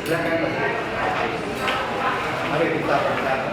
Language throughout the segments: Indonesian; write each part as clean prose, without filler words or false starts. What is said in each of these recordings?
Silakan Pak. Mari kita berkata.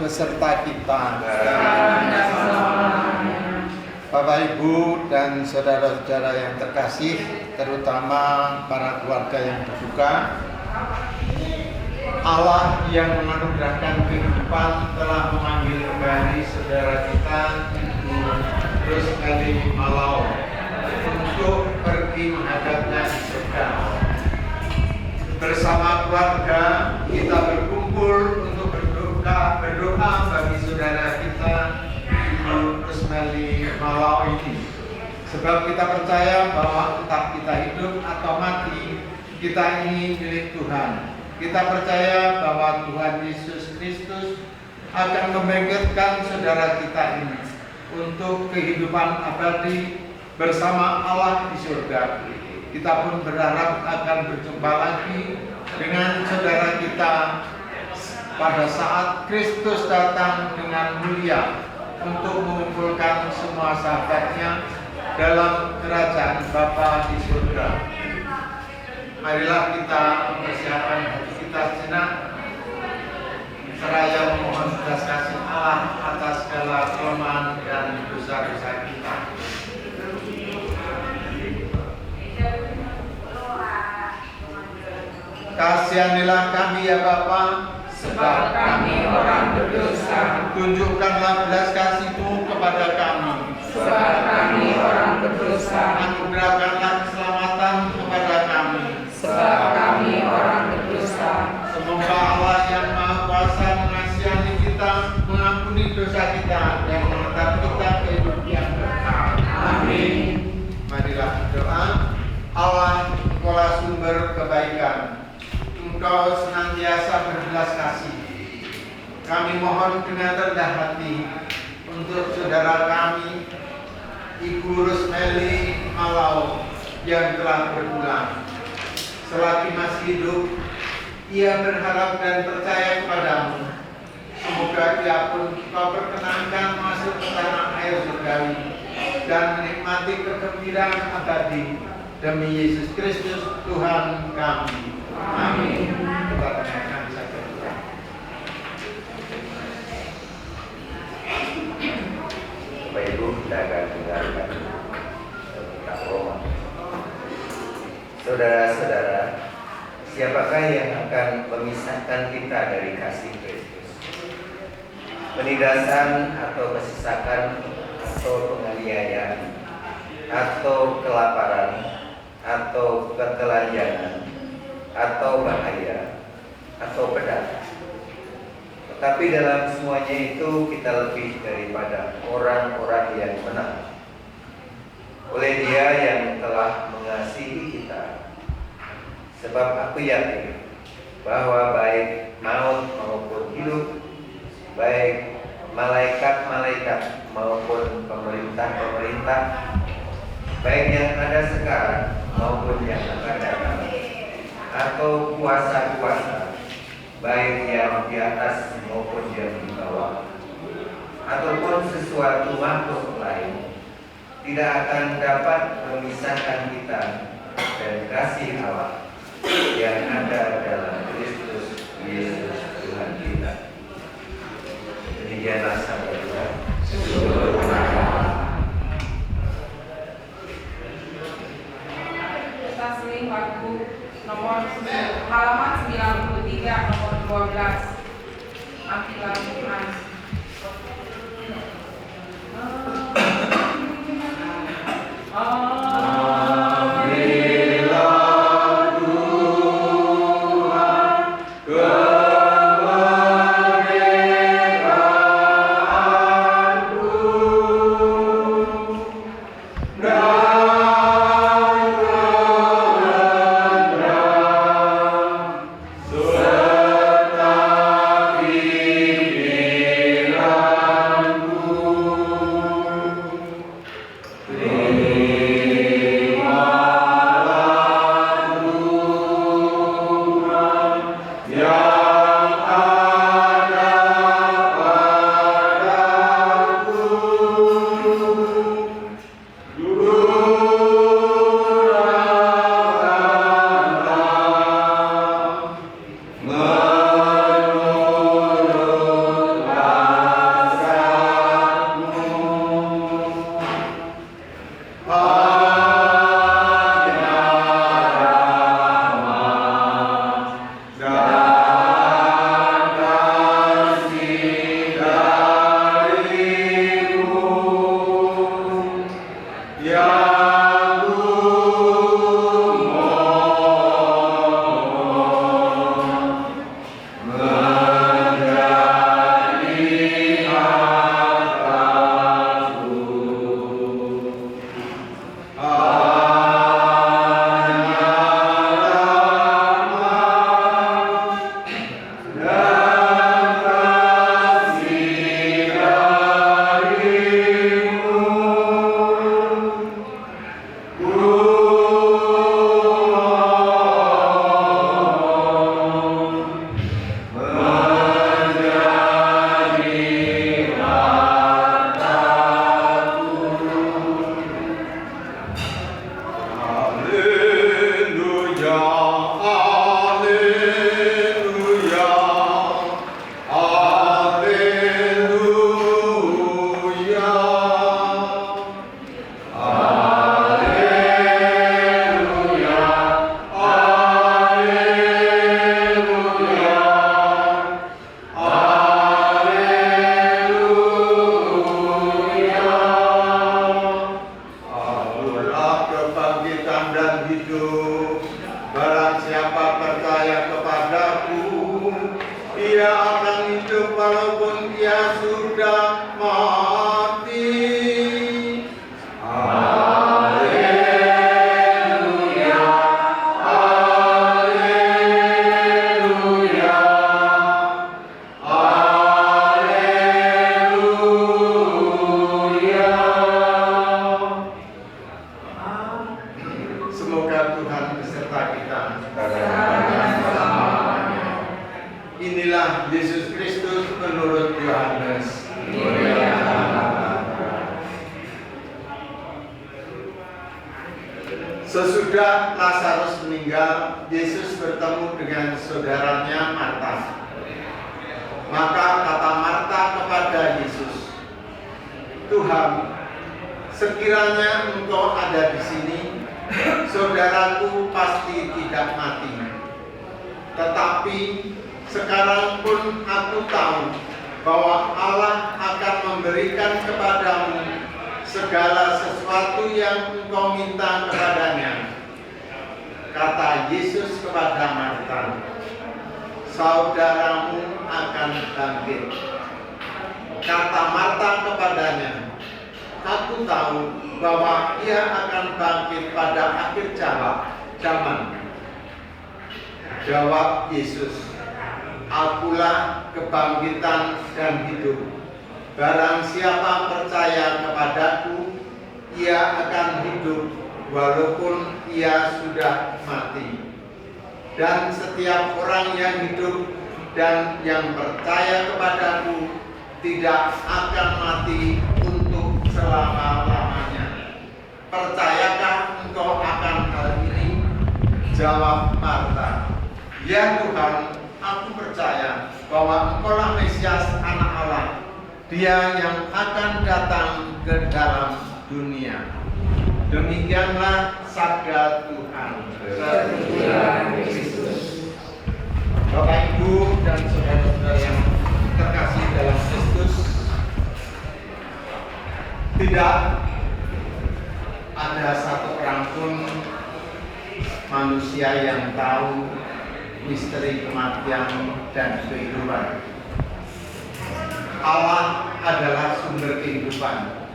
Beserta kita. Bapak Ibu dan saudara-saudara yang terkasih, terutama para keluarga yang berduka, Allah yang menganugerahkan kehidupan telah memanggil kembali saudara kita Ibu Rosemary Malau untuk pergi menghadapnya di surga. Bersama keluarga kita berkumpul untuk berdoa bagi saudara kita Ibu Rosemary Malau ini, sebab kita percaya bahwa entah kita hidup atau mati, kita ini milik Tuhan. Kita percaya bahwa Tuhan Yesus Kristus akan membangkitkan saudara kita ini untuk kehidupan abadi bersama Allah di surga. Kita pun berharap akan berjumpa lagi dengan saudara kita pada saat Kristus datang dengan mulia untuk mengumpulkan semua sahabatnya dalam kerajaan Bapa di surga. Marilah kita mempersiapkan hati kita sejenak, seraya memohon belas kasih Allah atas segala kelemahan dan dosa-dosa kita. Kasihanilah kami ya Bapa, sebab kami orang berdosa. Tunjukkanlah belas kasih-Mu kepada kami, sebab kami orang berdosa. Anugerahkanlah keselamatan kepada kami, sebab kami orang berdosa. Semoga Allah yang Maha Kuasa mengasihani kita, mengampuni dosa kita, dan menetap kita ke hidup yang kekal. Amin. Marilah berdoa. Allah, Engkaulah sumber kebaikan, Engkau senantiasa berbelas kasih. Kami mohon dengan rendah hati untuk saudara kami Ibu Rosemary Malau yang telah berpulang. Selagi masih hidup, ia berharap dan percaya kepadamu. Semoga ia pun Kau perkenankan masuk ke tanah air surgawi dan menikmati kegembiraan abadi demi Yesus Kristus Tuhan kami. Amin. Kita dengarkan saja. Bapak Ibu, kita akan dengarkan kitab Roma. Saudara-saudara, siapakah yang akan memisahkan kita dari kasih Kristus? Penindasan atau kesisakan atau penganiayaan atau kelaparan atau ketelanjangan atau bahaya atau pedang. Tetapi dalam semuanya itu kita lebih daripada orang-orang yang menang oleh Dia yang telah mengasihi kita. Sebab aku yakin bahwa baik maut maupun hidup, baik malaikat-malaikat maupun pemerintah-pemerintah, baik yang ada sekarang maupun yang akan datang, atau kuasa-kuasa, baik yang di atas maupun yang di bawah, ataupun sesuatu makhluk lain, tidak akan dapat memisahkan kita dan kasih Allah yang ada dalam Kristus Yesus Tuhan kita. Demikianlah sabda Tuhan. Kita seling lagu nomor halaman 93 nomor 12. Ampilah Tuhan. Sesudah Lazarus meninggal, Yesus bertemu dengan saudaranya Marta. Maka kata Marta kepada Yesus, "Tuhan, sekiranya Engkau ada di sini, saudaraku pasti tidak mati. Tetapi sekarang pun aku tahu bahwa Allah akan memberikan kepadamu segala sesuatu yang engkau minta kepadanya." Kata Yesus kepada Marta, "Saudaramu akan bangkit. Kata Marta kepadanya, aku tahu bahwa ia akan bangkit pada akhir zaman. Jawab Yesus, akulah kebangkitan dan hidup. Barang siapa percaya kepadaku, ia akan hidup walaupun ia sudah mati. Dan setiap orang yang hidup dan yang percaya kepadaku tidak akan mati untuk selama-lamanya. Percayakah engkau akan hal ini? Jawab Marta, ya Tuhan, aku percaya bahwa Engkaulah Mesias, Anak Allah, Dia yang akan datang ke dalam dunia. Demikianlah sabda Tuhan. Terpujilah Kristus. Bapak, Ibu, dan saudara-saudara yang terkasih dalam Kristus, tidak ada satu orang pun manusia yang tahu misteri kematian dan kehidupan. Allah adalah sumber kehidupan,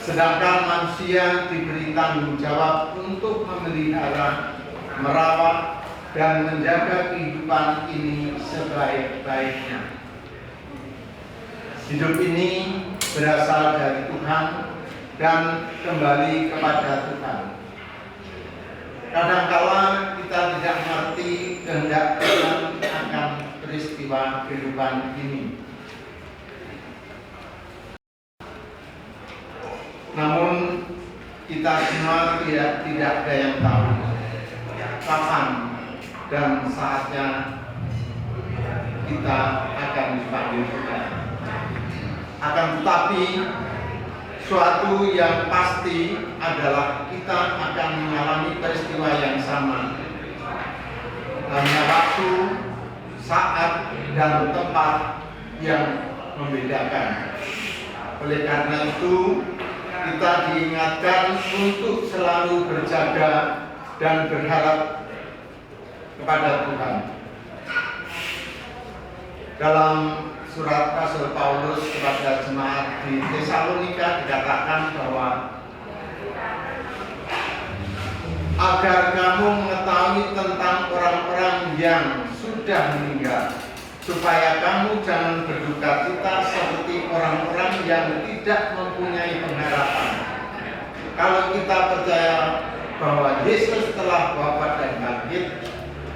sedangkan manusia diberi tanggung jawab untuk memelihara, merawat, dan menjaga kehidupan ini sebaik-baiknya. Hidup ini berasal dari Tuhan dan kembali kepada Tuhan. Kadangkala kita tidak mengerti kehendak Tuhan akan peristiwa kehidupan ini. Namun kita semua tidak ada yang tahu kapan dan saatnya kita akan dipanggil Tuhan. Akan tetapi suatu yang pasti adalah kita akan mengalami peristiwa yang sama. Hanya waktu, saat, dan tempat yang membedakan. Oleh karena itu, kita diingatkan untuk selalu berjaga dan berharap kepada Tuhan. Dalam surat Rasul Paulus kepada jemaat di Tesalonika dikatakan bahwa agar kamu mengetahui tentang orang-orang yang sudah meninggal, supaya kamu jangan berduka cita seperti orang-orang yang tidak mempunyai pengharapan. Kalau kita percaya bahwa Yesus telah wafat dan bangkit,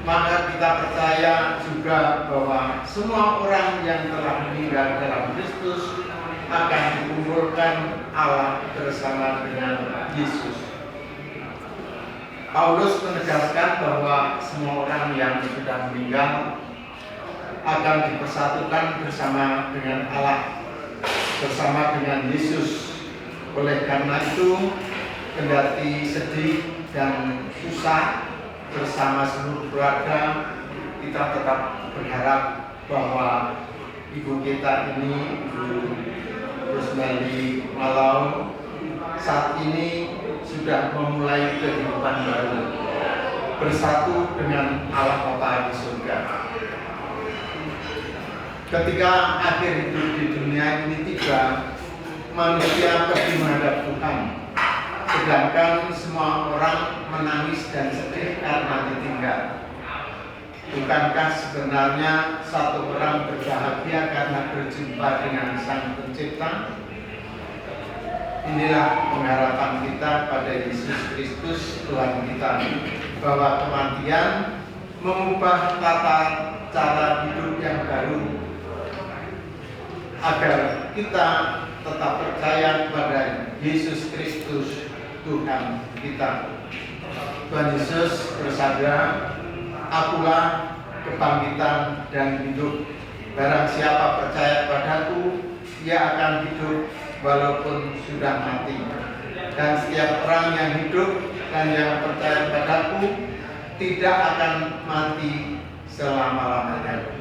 maka kita percaya juga bahwa semua orang yang telah meninggal dalam Kristus akan dikumpulkan Allah bersama dengan Yesus. Paulus menegaskan bahwa semua orang yang sudah meninggal akan dipersatukan bersama dengan Allah, bersama dengan Yesus. Oleh karena itu, kendati sedih dan susah bersama seluruh keluarga, kita tetap berharap bahwa ibu kita ini, Ibu Rusmeli Malau, saat ini sudah memulai kehidupan baru, bersatu dengan Allah Bapa di surga. Ketika akhir hidup di dunia ini tiba, manusia pergi menghadap Tuhan, sedangkan semua orang menangis dan sedih karena ditinggal. Bukankah sebenarnya satu orang berbahagia karena berjumpa dengan Sang Pencipta? Inilah pengharapan kita pada Yesus Kristus Tuhan kita, bahwa kematian mengubah tata cara hidup yang baru, agar kita tetap percaya kepada Yesus Kristus Tuhan kita. Tuhan Yesus bersabda, akulah kebangkitan dan hidup. Barang siapa percaya padaku, ia akan hidup walaupun sudah mati. Dan setiap orang yang hidup dan yang percaya padaku tidak akan mati selama-lamanya.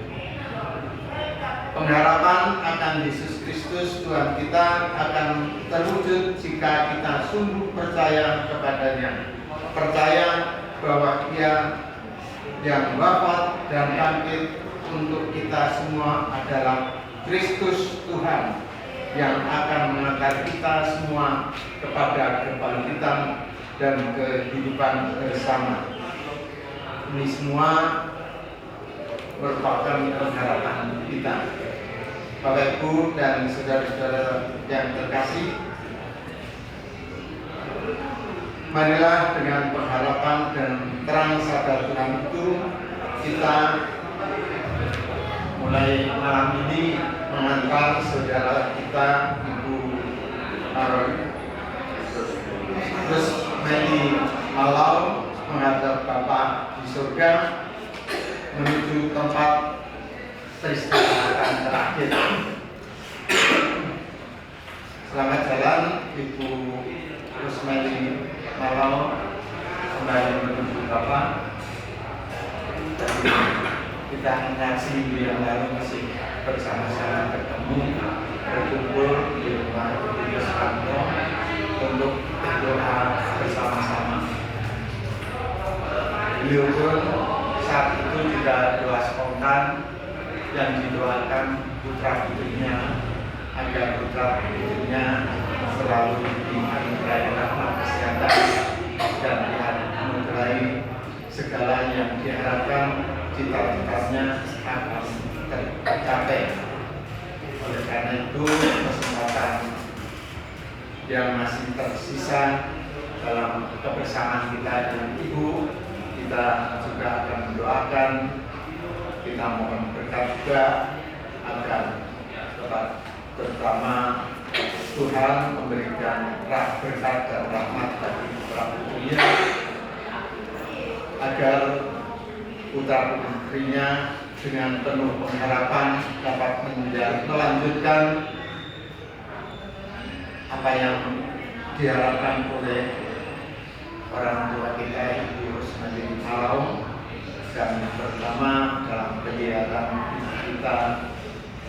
Pengharapan akan Yesus Kristus Tuhan kita akan terwujud jika kita sungguh percaya kepadanya. Percaya bahwa Ia yang wafat dan bangkit untuk kita semua adalah Kristus Tuhan yang akan mengantar kita semua kepada kebangkitan dan kehidupan bersama. Ini semua merupakan pengharapan kita. Bapak Ibu dan saudara-saudara yang terkasih, marilah dengan pengharapan dan terang sadar Tuhan itu kita mulai malam ini mengantar saudara kita Ibu terus Meli Malau menghadap Bapak di surga menuju tempat peristirahatan terakhir. Selamat jalan Ibu Rusmeli Malau kembali menuju Bapak. Kita menyaksikan yang lalu masih bersama-sama bertemu berkumpul di rumah Ibu Susanto untuk berdoa bersama-sama. Beliau pun saat itu juga doa spontan yang didoakan putra putrinya agar putra putrinya selalu dianugerahi rahmat kesehatan dan dianugerahi segala yang diharapkan cita-citanya akan tercapai. Oleh karena itu kesempatan yang masih tersisa dalam kebersamaan kita dengan Ibu, kita juga akan mendoakan, kita mohon berkat juga agar terutama Tuhan memberikan berkat dan rahmat bagi putra putrinya, agar putra putrinya dengan penuh pengharapan dapat melanjutkan apa yang diharapkan oleh orang tua kita Ibu Rusmeli Malau, dan pertama dalam kegiatan kita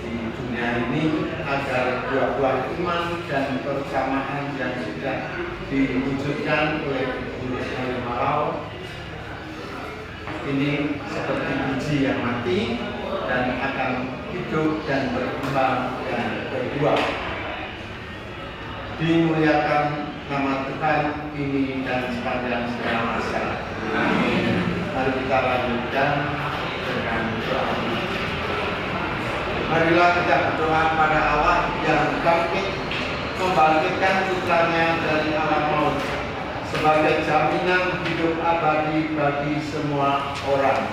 di dunia ini agar buah-buah iman dan persamaan yang sudah diwujudkan oleh Ibu Rusmeli Malau ini seperti biji yang mati dan akan hidup dan berkembang dan berbuah. Dimuliakan nama Tuhan ini dan sepanjang segala masa. Amin. Mari kita lanjutkan dengan doa. Marilah kita berdoa pada Allah yang membangkitkan putranya dari alam maut sebagai jaminan hidup abadi bagi semua orang.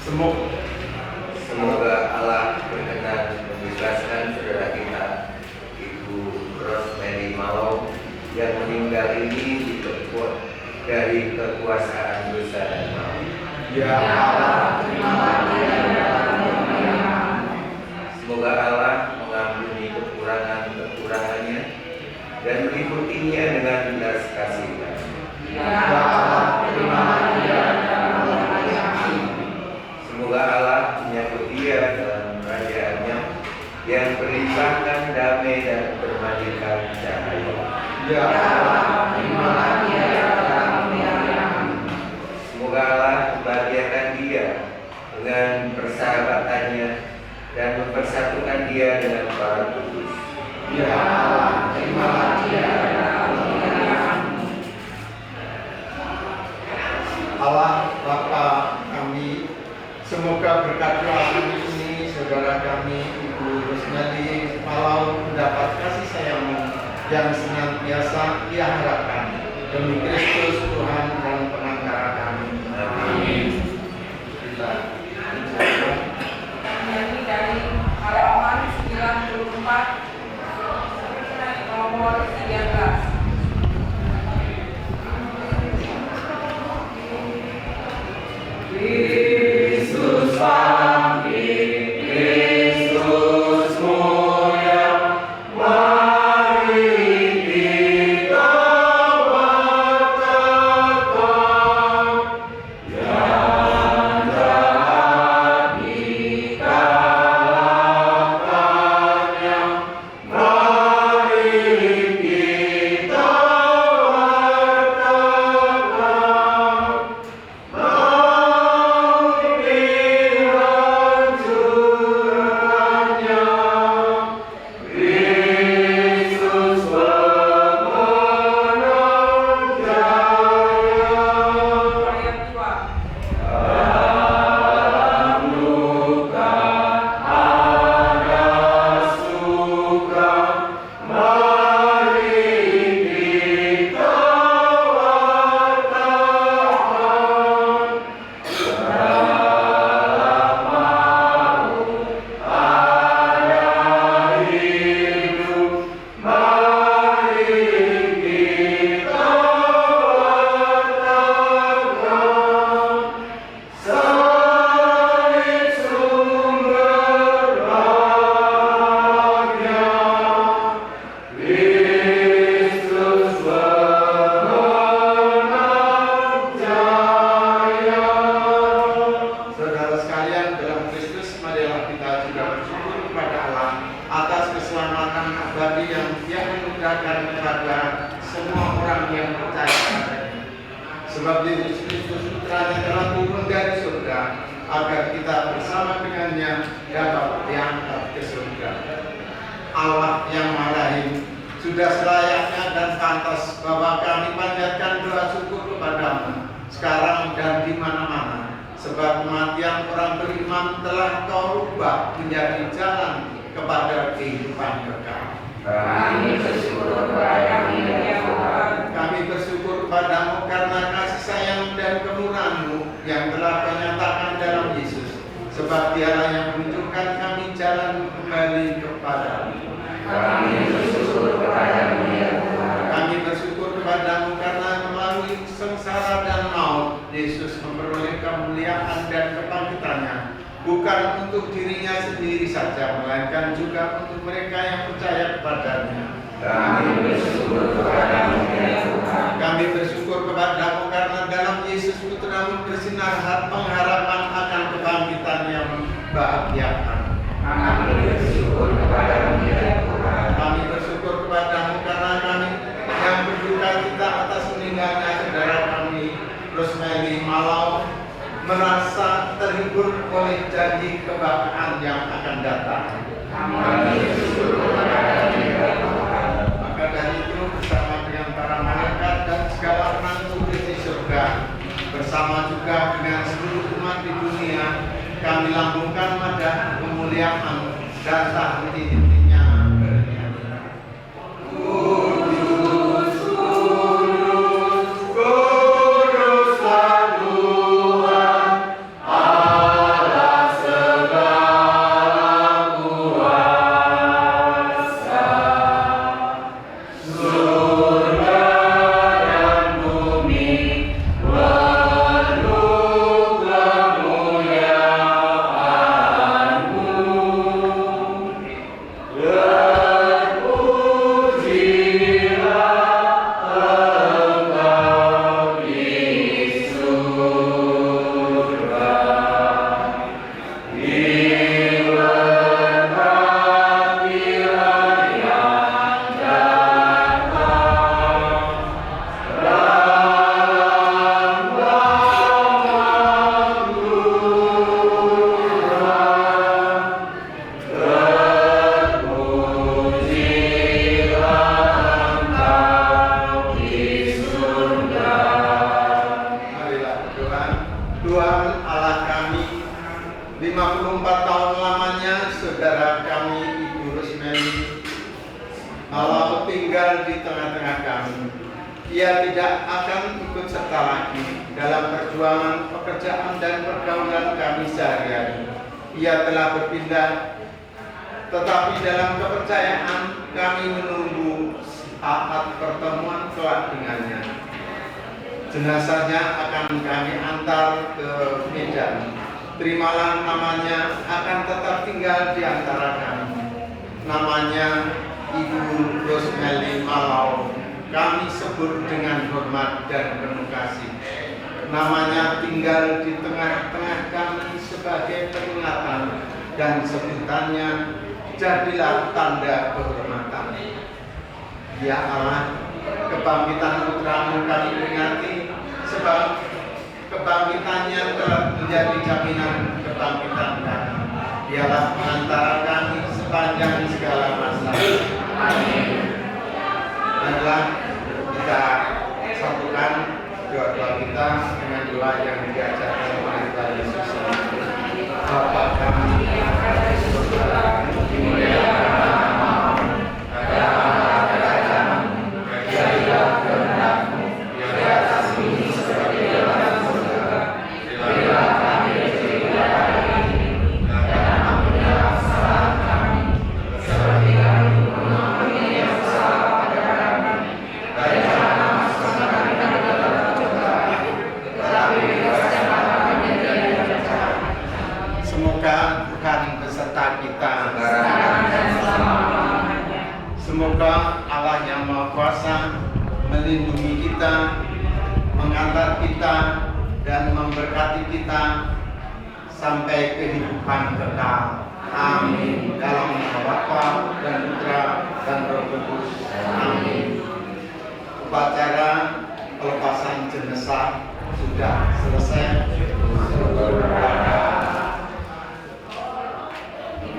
Semoga Allah berkenan membebaskan saudara kita Ibu Rusmeli Malau yang meninggal ini dari kekuasaan dosa dan maut. Ya Allah, terima kasih. Semoga Allah mengampuni kekurangannya dan meliputinya dengan belas kasih-Nya. Ya Allah, terima kasih. Semoga Allah menyambut dia dalam kerajaannya yang berlimpahkan damai dan bermandirkan cahaya. Ya Allah, terima kasih. Semoga Allah membahagiakan dia dengan persahabatannya dan mempersatukan dia dengan para kudus. Ya Allah, terima kasih. Allah Bapa kami, semoga berkat doa kami ini saudara kami Ibu Rusmeli Malau mendapat kasih sayang-Mu yang senantiasa Ia harapkan demi Kristus Tuhan dan pengantara kami. Amin. Kita Nyanyi dari halaman 94 nomor 13. Kristus bangkit, Kristus mulia, mari kita bertekad, yang jahat dikalahkannya, mari kita keselamatan abadi yang Dia anugerahkan kepada semua orang yang percaya kepadanya. Sebab Yesus Kristus putranya telah turun dari surga agar kita bersama dengannya dapat diangkat ke surga. Allah yang Maha Rahim, sudah selayaknya dan pantas bahwa kami panjatkan doa syukur kepadamu sekarang dan di mana-mana, sebab kematian orang beriman telah Kau rubah menjadi jalan kepada kehidupan kekal. Kami bersyukur kepadamu ya Tuhan. Kami bersyukur kepadamu karena kasih sayang dan kemurahan-Mu yang telah Kau nyatakan dalam Yesus, sebab Dialah yang menunjukkan kami jalan kembali kepadamu. Kami bersyukur kepadamu ya Tuhan. Kami bersyukur kepadamu karena melalui sengsara dan maut, Yesus memperoleh kemuliaan dan kebangkitannya, bukan untuk dirinya sendiri saja, melainkan juga untuk mereka yang percaya kepadanya. Kami bersyukur kepadamu ya Tuhan. Kami bersyukur kepadamu karena dalam Yesus Putramu bersinar pengharapan akan kebangkitan yang membahagiakan. Kami bersyukur kepadamu ya Tuhan. Kami bersyukur kepadamu karena kami yang berduka cita atas meninggalnya saudara kami Rosemary Malau merasa terhibur oleh janji kebangkitan yang akan datang. Kami bersyukur kepadamu ya Tuhan. Maka dari itu bersama dengan para malaikat dan segala orang kudus di surga, bersama juga dengan seluruh umat di dunia, kami lambungkan madah kemuliaan dan tak henti-hentinya bernyanyi. Kudus, kudus, kuduslah Tuhan, Allah segala kuasa. Surga dan bumi penuh kemuliaan-Mu. Terpujilah Engkau di surga. Diberkatilah yang datang dalam nama Tuhan. Terpujilah Engkau di surga. Marilah berdoa. Tuhan Allah kami, 54 tahun lamanya saudara kami Ibu Rosemary Malau tinggal di tengah-tengah kami. Ia tidak akan ikut serta lagi dalam perjuangan pekerjaan dan pergaulan kami sehari-hari. Ia telah berpindah, tetapi dalam kepercayaan kami menunggu saat pertemuan kelak dengannya. Jenazahnya akan kami antar ke Medan. Terimalah namanya akan tetap tinggal di antara kami. Namanya Ibu Rosemary Malau. Kami sebut dengan hormat dan penuh kasih. Namanya tinggal di tengah-tengah kami sebagai peringatan, dan sebutannya jadilah tanda kehormatan. Ya Allah, kebangkitan Putramu kami peringati, sebab kebangkitannya telah menjadi jaminan kebangkitan kami. Dialah pengantara kami sepanjang segala masa. Amin. Marilah kita satukan doa-doa kita dengan doa yang diajarkan oleh Tuhan Yesus. Bapa kami yang ada di surga, dimuliakan namamu, datanglah kerajaanmu, jadilah kehendak-Mu di atas bumi seperti dalam surga. Berilah kami rezeki kita hari ini, dan ampunilah kesalahan kami, seperti kami mengampuni yang bersalah pada kami. Dan janganlah masukkan kami ke dalam pencobaan, tetapi bebaskanlah kami dari yang jahat. Semoga Tuhan beserta kita Sekarang dan selama-lamanya. Semoga Allah yang Maha Kuasa melindungi kita, mengantar kita, dan memberkati kita sampai kehidupan kekal. Amin. Dalam nama Bapa dan Putra dan Roh Kudus. Amin. Upacara pelepasan jenazah sudah selesai.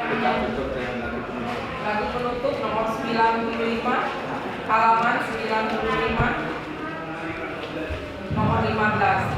Kita tutup dengan Lagu penutup nomor 95, halaman 95, nomor 15.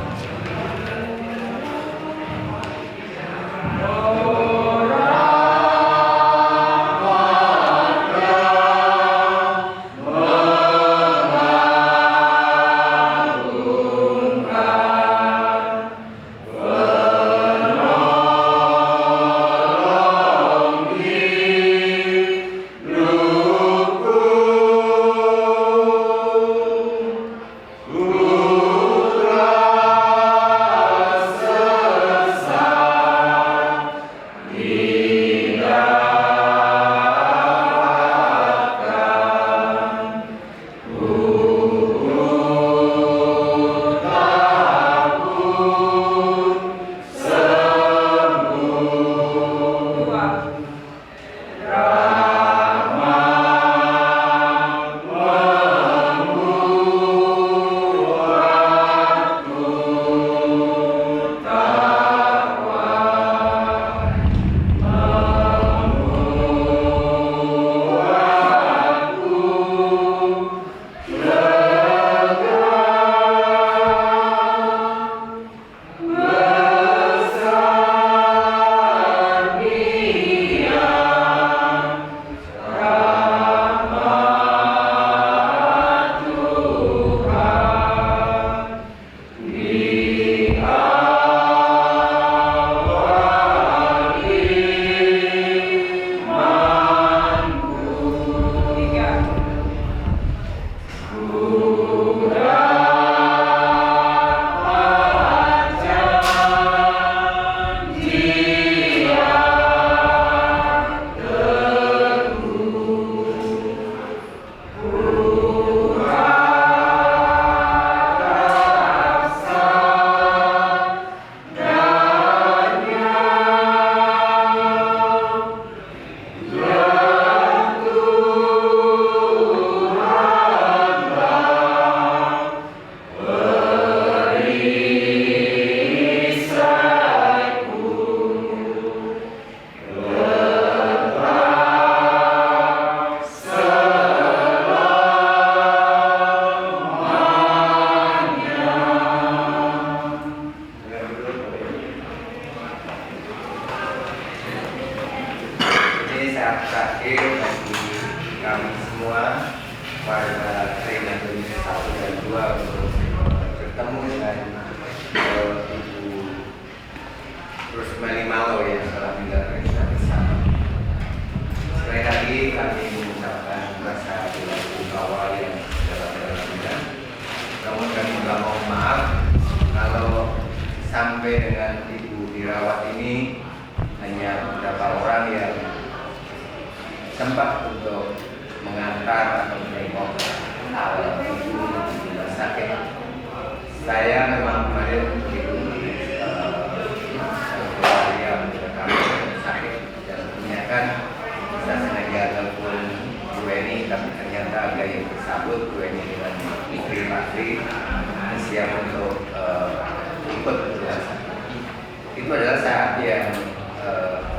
terakhir bagi kami semua warga Trina 1 dan 2 untuk bertemu dengan Ibu Rusmeli Malo yang telah meninggalkan kita bersama. Sekali lagi kami mengucapkan rasa bela-sungkawa yang dalam-dalamnya. Namun kami juga mohon maaf kalau sampai dengan Ibu dirawat ini hanya beberapa orang yang sempat untuk mengantar atau menengok Ibu di rumah sakit. Saya memang kemarin begitu keluarga kami sakit dan ternyata bisa sengaja telepon Bu Eni, tapi ternyata agak yang tersabut Bu Eni dengan istri Patri siap untuk ikut penjelasan. Itu adalah saat yang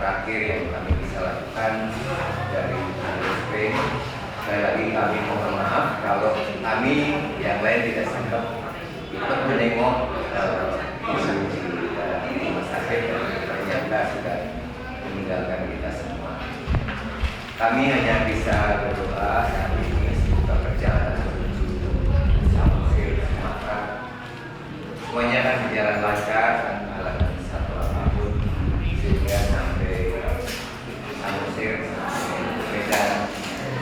terakhir yang kami bisa lakukan dari RSP. Sekali lagi kami mohon maaf kalau kami yang lain tidak sempat ikut menengok ibu di rumah sakit dan ternyata sudah meninggalkan kita semua. Kami hanya bisa berdoa saat ini semoga perjalanan menuju Samosir Sumatera semuanya akan berjalan lancar tanpa halangan satu apapun sehingga sampai Samosir sampai Medan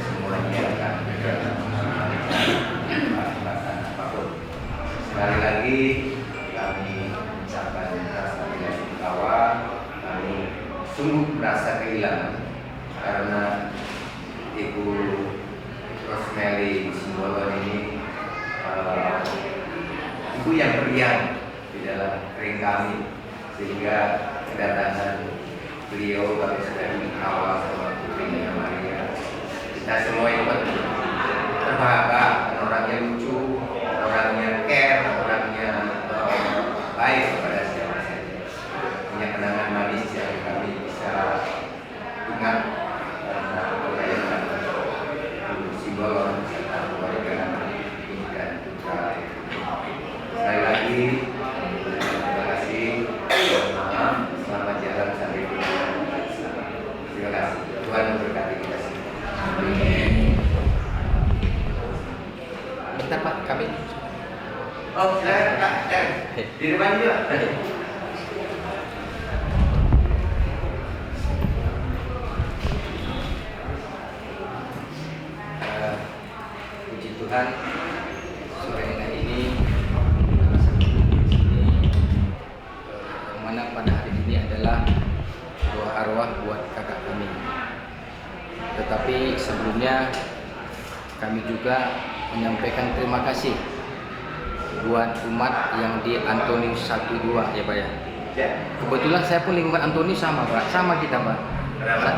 semuanya akan berjalan tanpa apapun. Sekali lagi kami mengucapkan rasa bela-sungkawa. Kami sungguh merasa kehilangan karena Ibu Rusmeli Simbolon ini ibu yang periang di dalam ring kami, sehingga kedatangan beliau baru saja dikawal sama Putrinya Maria. Kita semua yang Pak, orangnya lucu, orangnya care, orangnya baik kepada siapa saja. Punya kenangan manis yang kami bisa ingat karena kebaikan simbol orang serta keluarga dan juga. Sekali lagi, terima kasih. Maaf, selamat jalan sampai tujuan. Terima kasih. Tuhan memberkati kita semua. Bentar Pak, kami. Oh, silakan Kak. Di depan juga. Puji Tuhan, sore ini yang mana pada hari ini adalah doa arwah buat kakak kami. Tetapi sebelumnya kami juga menyampaikan terima kasih buat umat yang di Antonius 1-2 ya Pak ya. Kebetulan saya pun lingkungan Antonius sama Pak, sama kita Pak.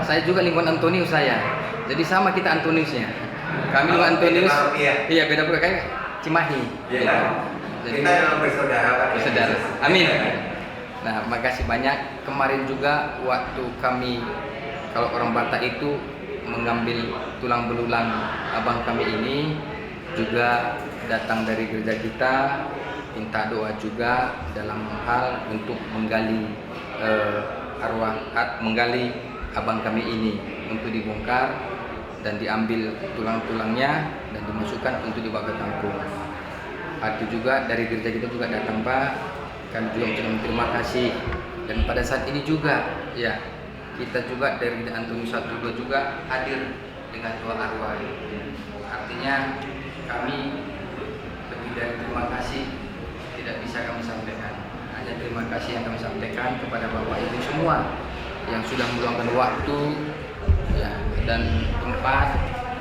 Saya juga lingkungan Antonius saya. Jadi sama kita Antoniusnya. Kami lingkungan Antonius. Iya beda Pak kayak Cimahi. Iya. Gitu. Jadi Kita memang bersaudara Pak. bersaudara. Amin. Nah, makasih banyak. Kemarin juga waktu kami kalau orang Batak itu mengambil tulang belulang abang kami ini juga datang dari gereja kita, minta doa juga dalam hal untuk menggali menggali abang kami ini untuk dibongkar dan diambil tulang-tulangnya dan dimasukkan untuk dibawa ke kampung. Itu juga dari gereja kita juga datang Pak, kami juga mengucapkan terima kasih. Dan pada saat ini juga ya kita juga dari Antonius 1-2 juga hadir dengan doa arwah. Artinya kami lebih dari terima kasih tidak bisa kami sampaikan. Hanya terima kasih yang kami sampaikan kepada Bapak Ibu semua yang sudah meluangkan waktu ya, dan tempat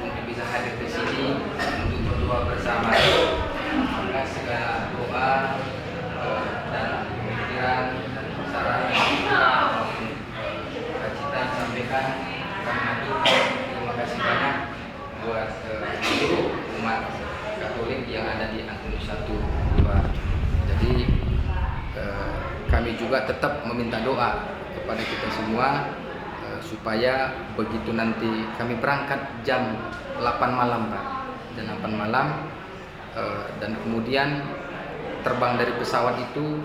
untuk bisa hadir di sini untuk berdoa bersama. Maka segala doa dan pemikiran saran maupun cita yang disampaikan kami aturkan. Terima kasih banyak buat seluruh umat Katolik yang ada di Antonius 1-2. Jadi kami juga tetap meminta doa kepada kita semua supaya begitu nanti kami berangkat jam 8 malam Pak, jam 8 malam dan kemudian terbang dari pesawat itu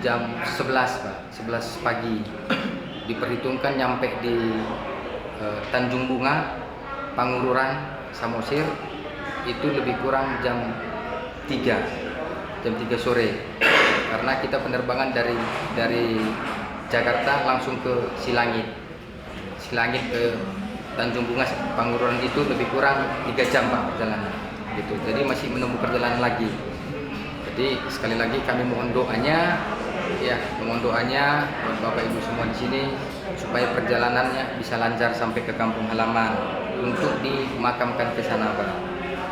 jam 11 Pak, 11 pagi. Diperhitungkan nyampe di Tanjung Bunga, Pangururan, Samosir itu lebih kurang jam 3 sore. Karena kita penerbangan dari Jakarta langsung ke Silangit ke Tanjung Bunga, Pangururan itu lebih kurang 3 jam Pak perjalanan. Gitu. Jadi masih menempuh perjalanan lagi. Jadi sekali lagi kami mohon doanya, ya mohon doanya buat Bapak Ibu semua di sini supaya perjalanannya bisa lancar sampai ke kampung halaman untuk dimakamkan ke sana Pak.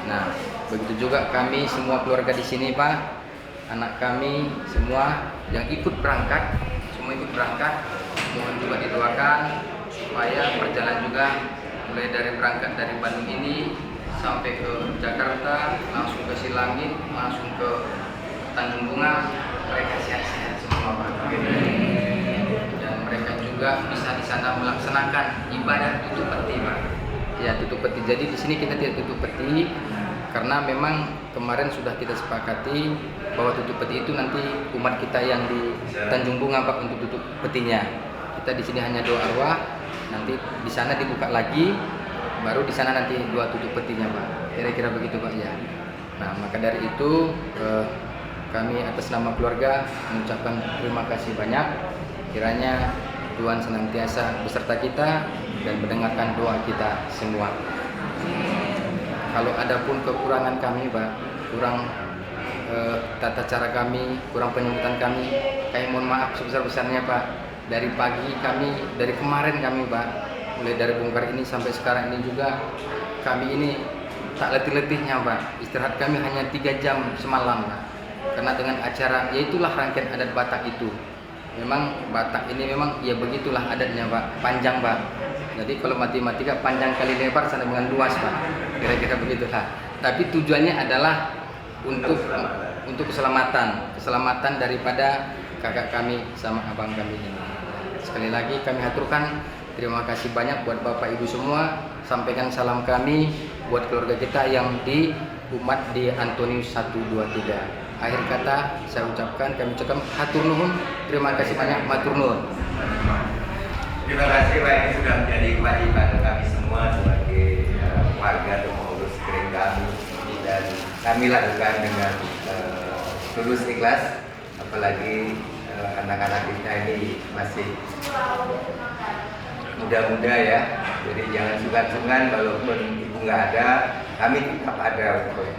Nah, begitu juga kami semua keluarga di sini Pak, anak kami semua yang ikut berangkat, mohon juga didoakan supaya perjalanan juga mulai dari berangkat dari Bandung ini sampai ke Jakarta, langsung ke Silangit, langsung ke Tanjung Bunga, mereka sehat-sehat semua Pak. Dan mereka juga bisa di sana melaksanakan ibadah tutup peti Pak. Ya tutup peti. Jadi di sini kita tidak tutup peti karena memang kemarin sudah kita sepakati bahwa tutup peti itu nanti umat kita yang di Tanjung Bunga Pak untuk tutup petinya. Kita di sini hanya doa arwah, nanti di sana dibuka lagi, baru di sana nanti doa tutup petinya Pak. Kira-kira begitu Pak ya. Nah maka dari itu kami atas nama keluarga mengucapkan terima kasih banyak. Kiranya Tuhan senantiasa beserta kita dan mendengarkan doa kita semua. Kalau ada pun kekurangan kami Pak, kurang tata cara kami, kurang penyambutan kami mohon maaf sebesar-besarnya Pak. Dari pagi kami, dari kemarin kami Pak, mulai dari bongkar ini sampai sekarang ini juga kami ini tak letih-letihnya Pak. Istirahat kami hanya 3 jam semalam Pak. Karena dengan acara, yaitulah rangkaian adat Batak itu. Memang Batak ini memang ya begitulah adatnya Pak, panjang Pak. Jadi kalau matematika panjang kali lebar sama dengan luas Pak, kira-kira begitulah. Tapi tujuannya adalah untuk keselamatan daripada kakak kami sama abang kami ini. Sekali lagi kami haturkan terima kasih banyak buat Bapak Ibu semua. Sampaikan salam kami buat keluarga kita yang di umat di Antonius 123. Akhir kata saya ucapkan, kami ucapkan hatur nuhun, terima kasih banyak, matur nuhun. Terima kasih Pak, ini sudah menjadi kewajiban kami semua sebagai warga untuk mengurus kering kami, dan kami lakukan dengan tulus ikhlas, apalagi anak-anak kita ini masih muda-muda ya, jadi jangan sungkan-sungkan walaupun ibu nggak ada, kami tetap ada untuk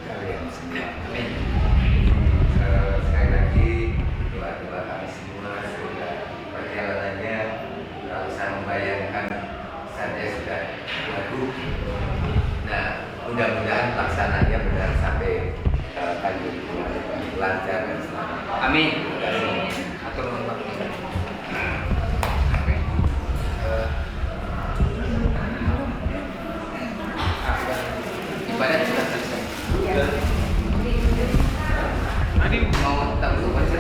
kalian semua. Amin. Sekali lagi doa-doa kami semua semoga perjalanannya tak usah membayangkan saja sudah bagus. Nah, mudah-mudahan pelaksananya benar sampai lanjut lancar dan selamat. Amin. Terima kasih. Atur nuhun Pak. Ibadah sudah selesai. Tadi mau tahu apa sih?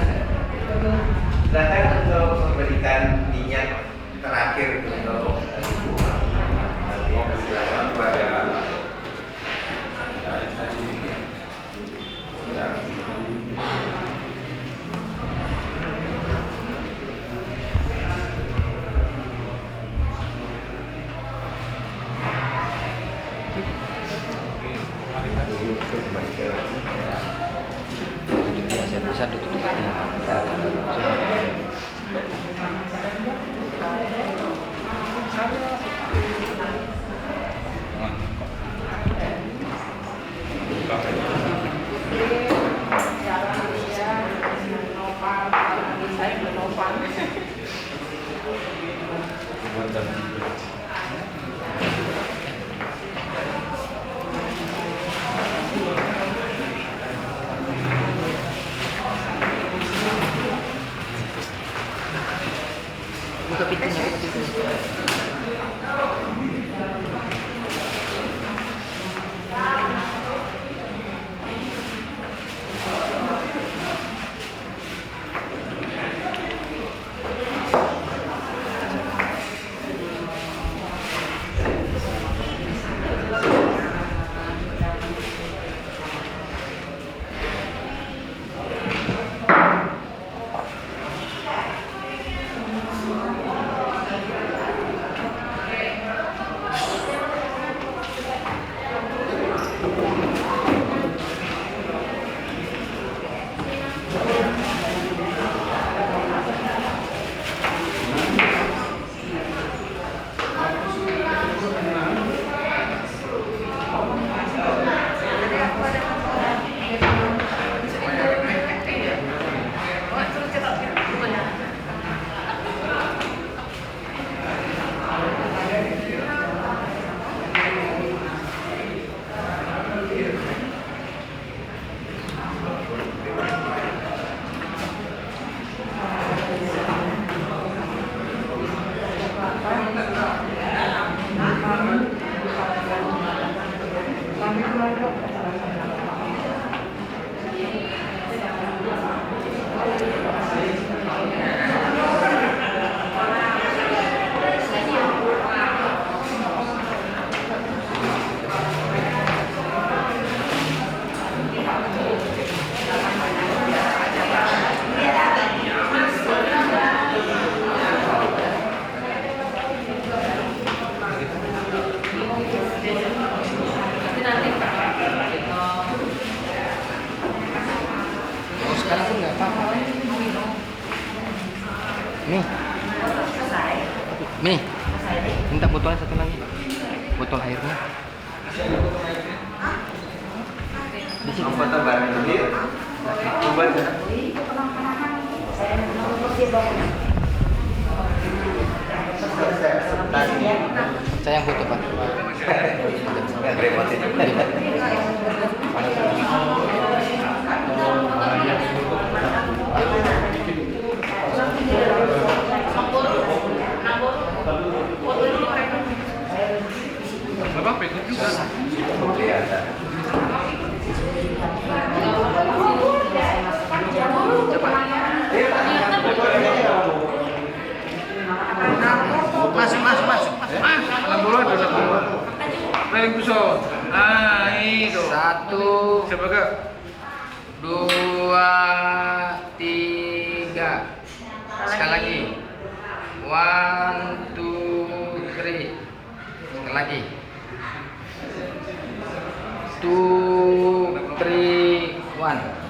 Silakan untuk memberikan minyak terakhir untuk silakan kepada Bisa ditutup. Buka pintunya, buka pintunya. Sekarang pun nggak apa-apa. Nih, minta botolnya satu lagi, botol airnya. Di sini foto bareng dulu yuk. Coba sana. saya yang foto Pak. Nggak remotin. Foto apa-apa ikut juga. Kelihatan. Masuk. Alhamdulillah ada satu. Paling kusut. Ah, itu. 1, Sebagai 2, 3. Sekali lagi. 1, 2, 3. Sekali lagi. 2, 3, 1.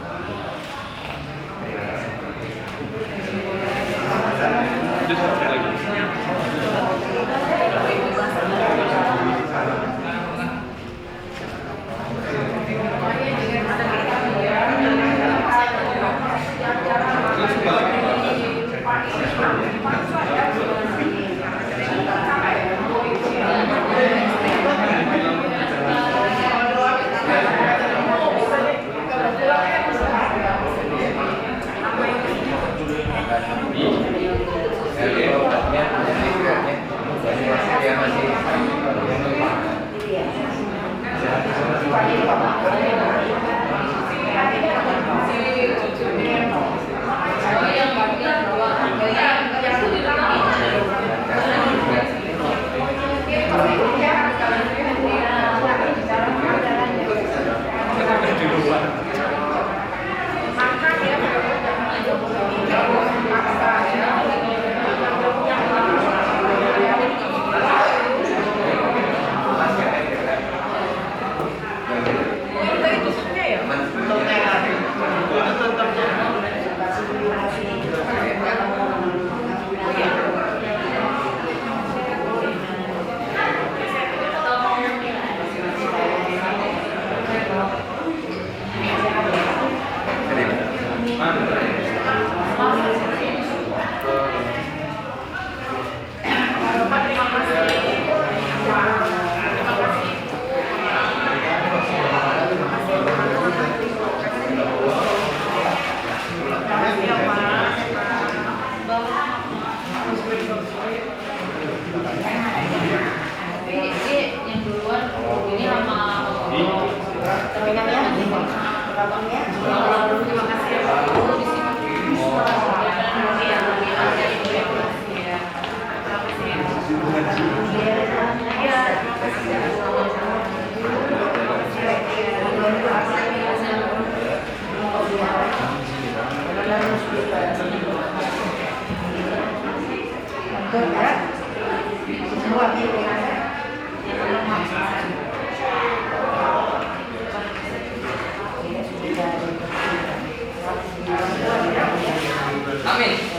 Amin.